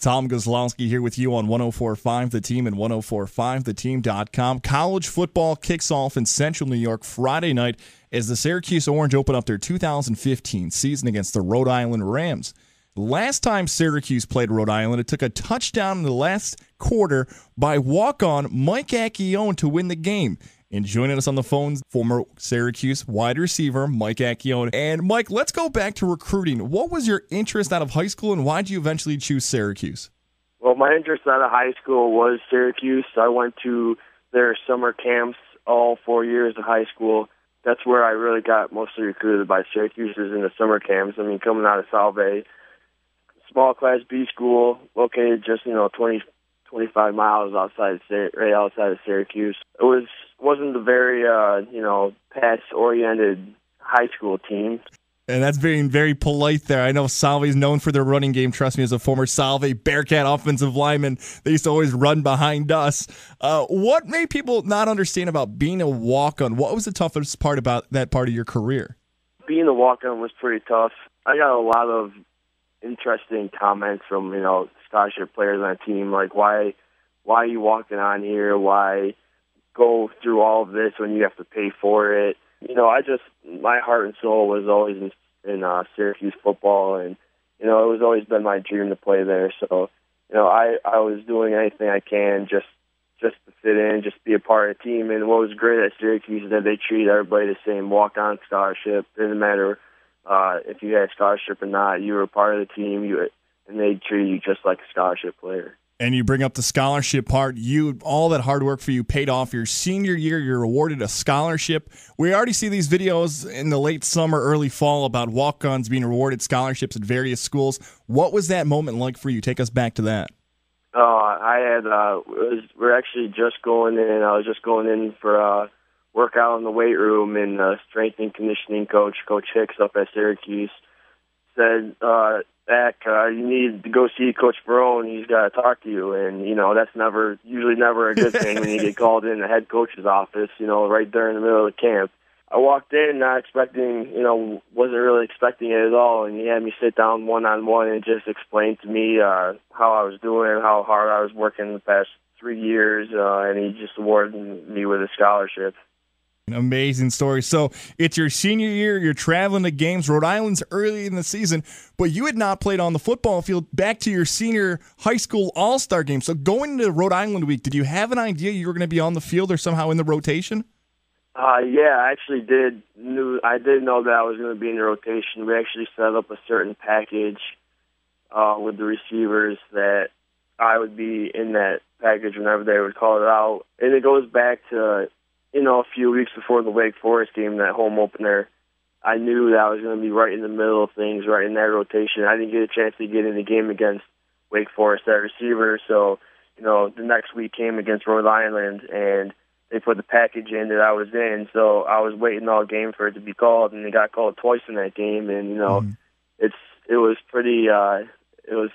Tom Goslowski here with you on 104.5 The Team and 104.5theteam.com. College football kicks off in Central New York Friday night as the Syracuse Orange open up their 2015 season against the Rhode Island Rams. Last time Syracuse played Rhode Island, it took a touchdown in the last quarter by walk-on Mike Acchione to win the game. And joining us on the phone, former Syracuse wide receiver Mike Acchione. And Mike, let's go back to recruiting. What was your interest out of high school, and why did you eventually choose Syracuse? Well, my interest out of high school was Syracuse. I went to their summer camps all 4 years of high school. That's where I really got mostly recruited by Syracuse, is in the summer camps. I mean, coming out of Salve, small Class B school, located just 25 miles outside of Syracuse. It wasn't a very pass-oriented high school team. And that's being very polite there. I know Salve is known for their running game. Trust me, as a former Salve Bearcat offensive lineman, they used to always run behind us. What made people not understand about being a walk-on? What was the toughest part about that part of your career? Being a walk-on was pretty tough. I got a lot of interesting comments from, scholarship players on the team, like, why are you walking on here? Why go through all of this when you have to pay for it? My heart and soul was always in Syracuse football, and, it was always been my dream to play there. So, I was doing anything I can just to fit in, just be a part of the team. And what was great at Syracuse is that they treat everybody the same, walk-on scholarship. Didn't matter if you had a scholarship or not, you were a part of the team, and they treat you just like a scholarship player. And you bring up the scholarship part. All that hard work for you paid off. Your senior year, you're awarded a scholarship. We already see these videos in the late summer, early fall about walk-ons being awarded scholarships at various schools. What was that moment like for you? Take us back to that. We're actually just going in. I was just going in for a workout in the weight room, and strength and conditioning coach, Coach Hicks up at Syracuse, said, you need to go see Coach Barone. He's got to talk to you. And, that's usually never a good thing when you get called in the head coach's office, right there in the middle of the camp. I walked in not expecting, wasn't really expecting it at all. And he had me sit down one-on-one and just explain to me how I was doing, how hard I was working the past 3 years. And he just awarded me with a scholarship. An amazing story. So it's your senior year. You're traveling to games. Rhode Island's early in the season, but you had not played on the football field back to your senior high school all-star game. So going into Rhode Island week, did you have an idea you were going to be on the field or somehow in the rotation? Yeah, I actually did. I did know that I was going to be in the rotation. We actually set up a certain package with the receivers that I would be in that package whenever they would call it out. And it goes back to a few weeks before the Wake Forest game, that home opener. I knew that I was going to be right in the middle of things, right in that rotation. I didn't get a chance to get in the game against Wake Forest at receiver, so, the next week came against Rhode Island, and they put the package in that I was in, so I was waiting all game for it to be called, and it got called twice in that game, and, it was pretty, it was